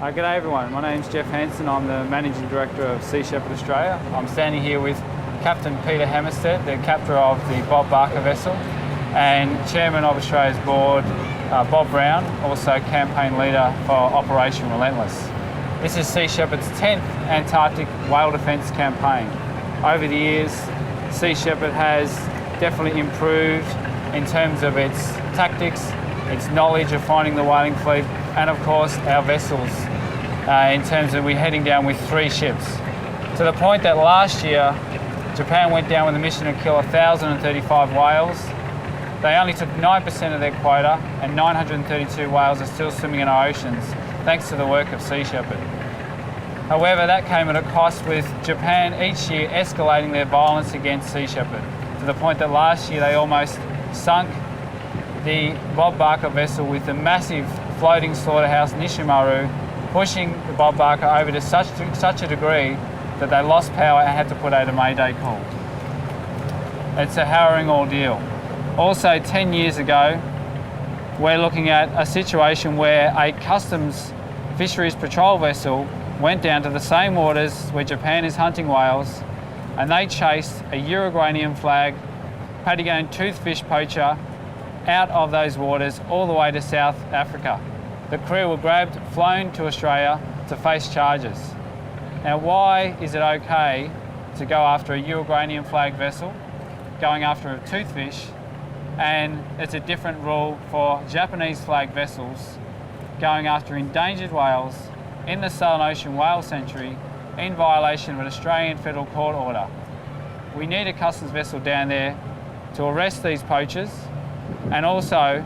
G'day everyone, my name's Jeff Hansen. I'm the Managing Director of Sea Shepherd Australia. I'm standing here with Captain Peter Hammarstedt, the captain of the Bob Barker vessel, and Chairman of Australia's board, Bob Brown, also campaign leader for Operation Relentless. This is Sea Shepherd's 10th Antarctic whale defence campaign. Over the years, Sea Shepherd has definitely improved in terms of its tactics, its knowledge of finding the whaling fleet, and of course our vessels, in terms of we're heading down with 3 ships. To the point that last year, Japan went down with a mission to kill 1,035 whales. They only took 9% of their quota, and 932 whales are still swimming in our oceans, thanks to the work of Sea Shepherd. However, that came at a cost, with Japan each year escalating their violence against Sea Shepherd, to the point that last year they almost sunk the Bob Barker vessel with the massive floating slaughterhouse Nishimaru, pushing the Bob Barker over to such a degree that they lost power and had to put out a Mayday call. It's a harrowing ordeal. Also, 10 years ago, we're looking at a situation where a customs fisheries patrol vessel went down to the same waters where Japan is hunting whales, and they chased a Uruguayan flag Patagonian toothfish poacher out of those waters all the way to South Africa. The crew were grabbed, flown to Australia to face charges. Now, why is it okay to go after a Uruguayan flag vessel going after a toothfish, and it's a different rule for Japanese flag vessels going after endangered whales in the Southern Ocean Whale Sanctuary in violation of an Australian federal court order? We need a customs vessel down there to arrest these poachers, and also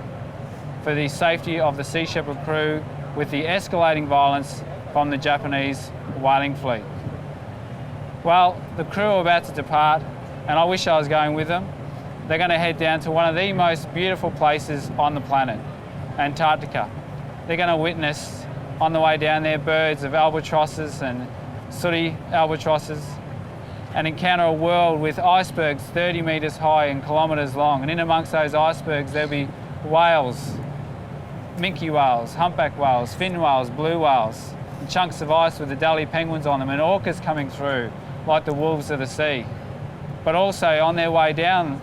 for the safety of the Sea Shepherd crew with the escalating violence from the Japanese whaling fleet. Well, the crew are about to depart, and I wish I was going with them. They're going to head down to one of the most beautiful places on the planet, Antarctica. They're going to witness on the way down there birds of albatrosses and sooty albatrosses, and encounter a world with icebergs 30 metres high and kilometres long. And in amongst those icebergs there'll be whales, minke whales, humpback whales, fin whales, blue whales, and chunks of ice with the Adelie penguins on them, and orcas coming through like the wolves of the sea. But also on their way down,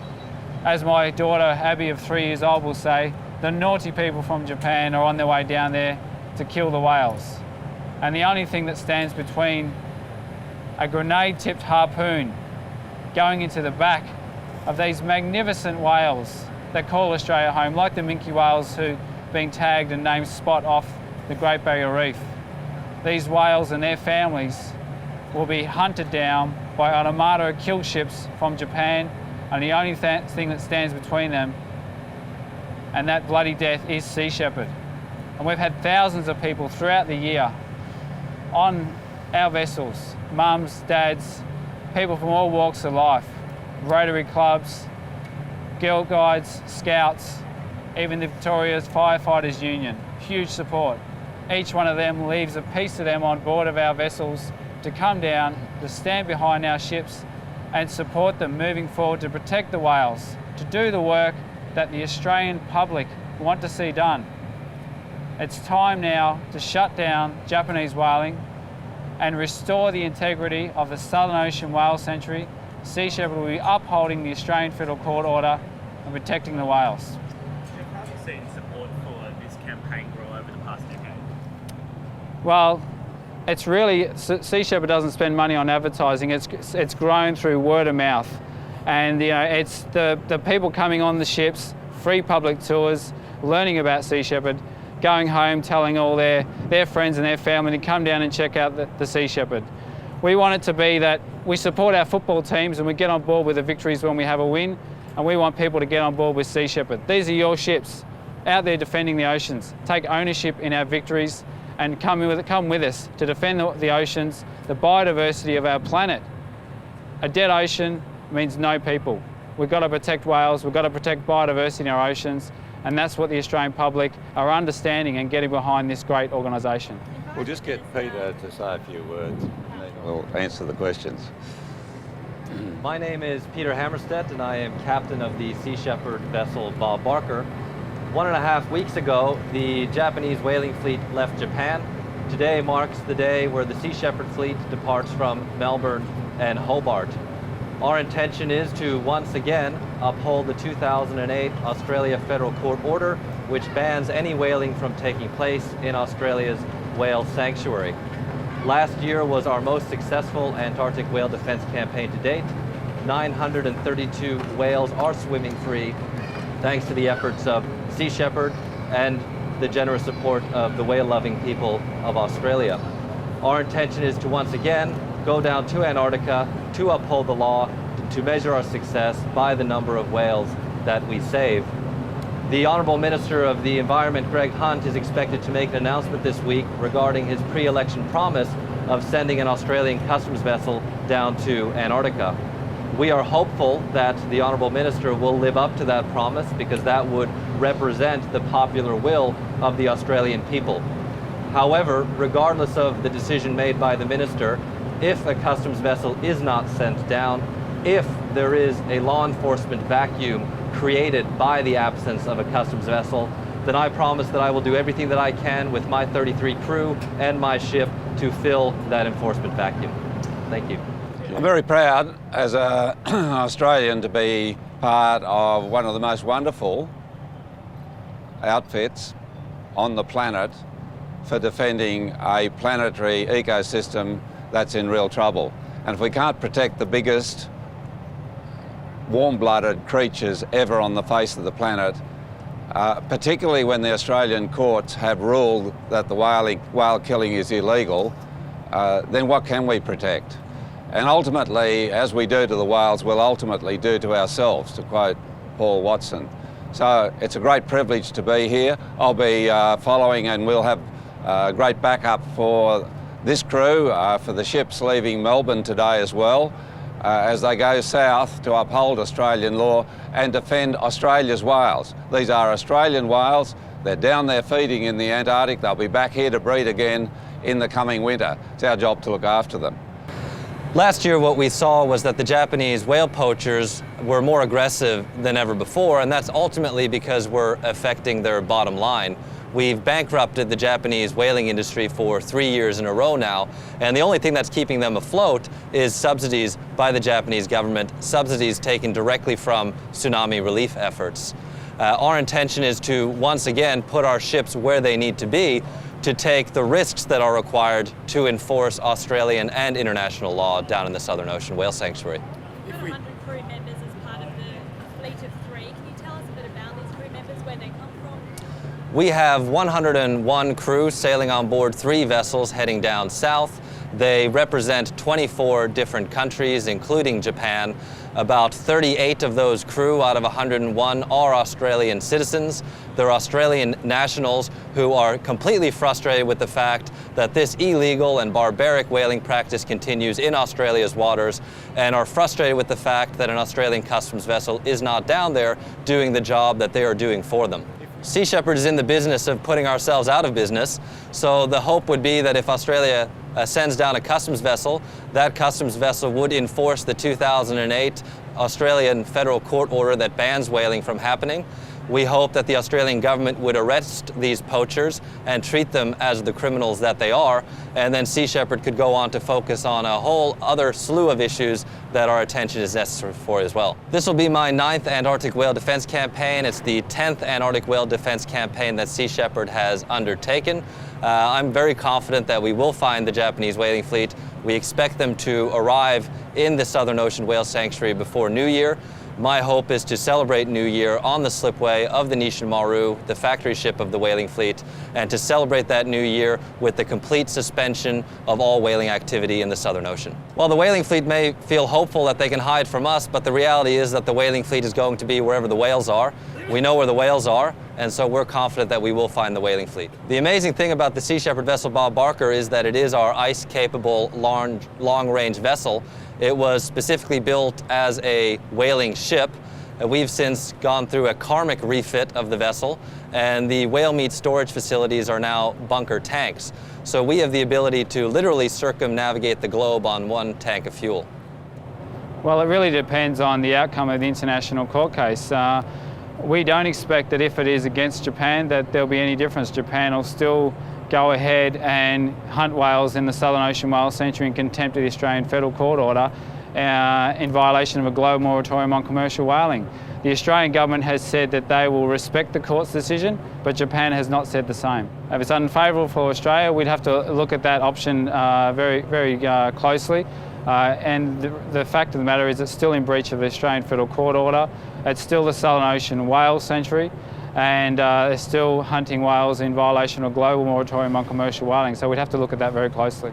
as my daughter Abby of 3 years old will say, the naughty people from Japan are on their way down there to kill the whales. And the only thing that stands between a grenade-tipped harpoon going into the back of these magnificent whales that call Australia home, like the minke whales who being tagged and named spot off the Great Barrier Reef. These whales and their families will be hunted down by an armada of kill ships from Japan, and the only thing that stands between them and that bloody death is Sea Shepherd. And we've had thousands of people throughout the year on our vessels, mums, dads, people from all walks of life, Rotary clubs, Girl Guides, Scouts, even the Victoria's Firefighters Union. Huge support. Each one of them leaves a piece of them on board of our vessels to come down, to stand behind our ships and support them moving forward to protect the whales, to do the work that the Australian public want to see done. It's time now to shut down Japanese whaling and restore the integrity of the Southern Ocean Whale Sanctuary. Sea Shepherd will be upholding the Australian Federal Court order and protecting the whales. How have you seen support for this campaign grow over the past decade? Well, it's really, Sea Shepherd doesn't spend money on advertising. It's grown through word of mouth, and it's the people coming on the ships, free public tours, learning about Sea Shepherd, going home telling all their friends and their family to come down and check out the Sea Shepherd. We want it to be that we support our football teams and we get on board with the victories when we have a win, and we want people to get on board with Sea Shepherd. These are your ships out there defending the oceans. Take ownership in our victories and come with us to defend the oceans, the biodiversity of our planet. A dead ocean means no people. We've got to protect whales, we've got to protect biodiversity in our oceans, and that's what the Australian public are understanding and getting behind this great organisation. We'll just get Peter to say a few words, and then we'll answer the questions. My name is Peter Hammarstedt, and I am captain of the Sea Shepherd vessel Bob Barker. 1.5 weeks ago, the Japanese whaling fleet left Japan. Today marks the day where the Sea Shepherd fleet departs from Melbourne and Hobart. Our intention is to once again uphold the 2008 Australia Federal Court order, which bans any whaling from taking place in Australia's whale sanctuary. Last year was our most successful Antarctic whale defense campaign to date. 932 whales are swimming free thanks to the efforts of Sea Shepherd and the generous support of the whale-loving people of Australia. Our intention is to once again go down to Antarctica to uphold the law, to measure our success by the number of whales that we save. The Honourable Minister of the Environment, Greg Hunt, is expected to make an announcement this week regarding his pre-election promise of sending an Australian customs vessel down to Antarctica. We are hopeful that the Honourable Minister will live up to that promise, because that would represent the popular will of the Australian people. However, regardless of the decision made by the Minister, if a customs vessel is not sent down, if there is a law enforcement vacuum created by the absence of a customs vessel, then I promise that I will do everything that I can with my 33 crew and my ship to fill that enforcement vacuum. Thank you. I'm very proud as an Australian to be part of one of the most wonderful outfits on the planet for defending a planetary ecosystem that's in real trouble. And if we can't protect the biggest warm-blooded creatures ever on the face of the planet, particularly when the Australian courts have ruled that the whale killing is illegal, then what can we protect? And ultimately, as we do to the whales, we'll ultimately do to ourselves, to quote Paul Watson. So it's a great privilege to be here. I'll be following, and we'll have great backup for this crew, for the ships leaving Melbourne today as well, as they go south to uphold Australian law and defend Australia's whales. These are Australian whales. They're down there feeding in the Antarctic. They'll be back here to breed again in the coming winter. It's our job to look after them. Last year, what we saw was that the Japanese whale poachers were more aggressive than ever before, and that's ultimately because we're affecting their bottom line. We've bankrupted the Japanese whaling industry for 3 years in a row now, and the only thing that's keeping them afloat is subsidies by the Japanese government, subsidies taken directly from tsunami relief efforts. Our intention is to once again put our ships where they need to be, to take the risks that are required to enforce Australian and international law down in the Southern Ocean Whale Sanctuary. You've got 100 crew members as part of the fleet of 3. Can you tell us a bit about these crew members, where they come from? We have 101 crew sailing on board 3 vessels heading down south. They represent 24 different countries, including Japan. About 38 of those crew out of 101 are Australian citizens. They're Australian nationals who are completely frustrated with the fact that this illegal and barbaric whaling practice continues in Australia's waters, and are frustrated with the fact that an Australian customs vessel is not down there doing the job that they are doing for them. Sea Shepherd is in the business of putting ourselves out of business, so the hope would be that if Australia sends down a customs vessel, that customs vessel would enforce the 2008 Australian Federal Court order that bans whaling from happening. We hope that the Australian government would arrest these poachers and treat them as the criminals that they are, and then Sea Shepherd could go on to focus on a whole other slew of issues that our attention is necessary for as well. This will be my 9th Antarctic Whale Defense Campaign. It's the 10th Antarctic Whale Defense Campaign that Sea Shepherd has undertaken. I'm very confident that we will find the Japanese whaling fleet. We expect them to arrive in the Southern Ocean Whale Sanctuary before New Year. My hope is to celebrate New Year on the slipway of the Nishin Maru, the factory ship of the whaling fleet, and to celebrate that New Year with the complete suspension of all whaling activity in the Southern Ocean. Well, the whaling fleet may feel hopeful that they can hide from us, but the reality is that the whaling fleet is going to be wherever the whales are. We know where the whales are, and so we're confident that we will find the whaling fleet. The amazing thing about the Sea Shepherd vessel Bob Barker is that it is our ice-capable, long-range vessel. It was specifically built as a whaling ship. We've since gone through a karmic refit of the vessel, and the whale meat storage facilities are now bunker tanks. So we have the ability to literally circumnavigate the globe on one tank of fuel. Well, it really depends on the outcome of the international court case. We don't expect that if it is against Japan that there'll be any difference. Japan will still go ahead and hunt whales in the Southern Ocean Whale Sanctuary in contempt of the Australian Federal Court order in violation of a global moratorium on commercial whaling. The Australian government has said that they will respect the court's decision, but Japan has not said the same. If it's unfavourable for Australia, we'd have to look at that option very closely. And the fact of the matter is it's still in breach of the Australian Federal Court order. It's still the Southern Ocean Whale Sanctuary, and they're still hunting whales in violation of a global moratorium on commercial whaling, so we'd have to look at that very closely.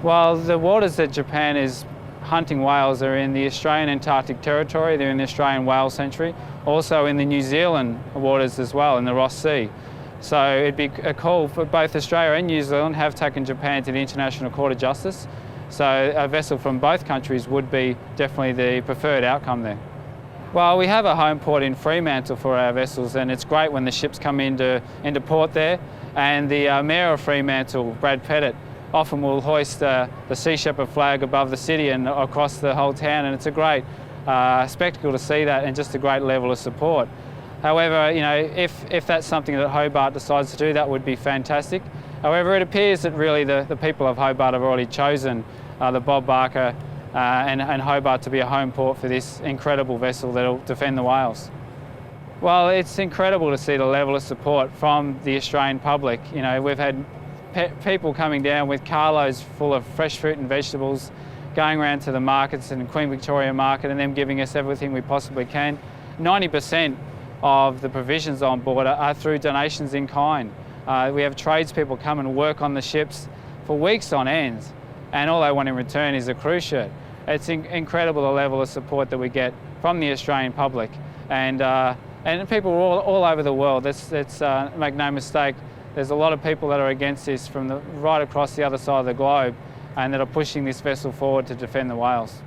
Well, the waters that Japan is hunting whales are in the Australian Antarctic Territory, they're in the Australian Whale Sanctuary, also in the New Zealand waters as well, in the Ross Sea. So it'd be a call for both Australia and New Zealand have taken Japan to the International Court of Justice. So a vessel from both countries would be definitely the preferred outcome there. Well, we have a home port in Fremantle for our vessels, and it's great when the ships come into port there. And the Mayor of Fremantle, Brad Pettit, often will hoist the Sea Shepherd flag above the city and across the whole town, and it's a great spectacle to see that, and just a great level of support. However, you know, if that's something that Hobart decides to do, that would be fantastic. However, it appears that really the people of Hobart have already chosen the Bob Barker and Hobart to be a home port for this incredible vessel that will defend the whales. Well, it's incredible to see the level of support from the Australian public. You know, we've had people coming down with carloads full of fresh fruit and vegetables, going around to the markets and Queen Victoria Market, and them giving us everything we possibly can. 90% of the provisions on board are through donations in kind. We have tradespeople come and work on the ships for weeks on end, and all they want in return is a cruise shirt. It's incredible the level of support that we get from the Australian public, and people all over the world. Let's make no mistake, there's a lot of people that are against this from right across the other side of the globe, and that are pushing this vessel forward to defend the whales.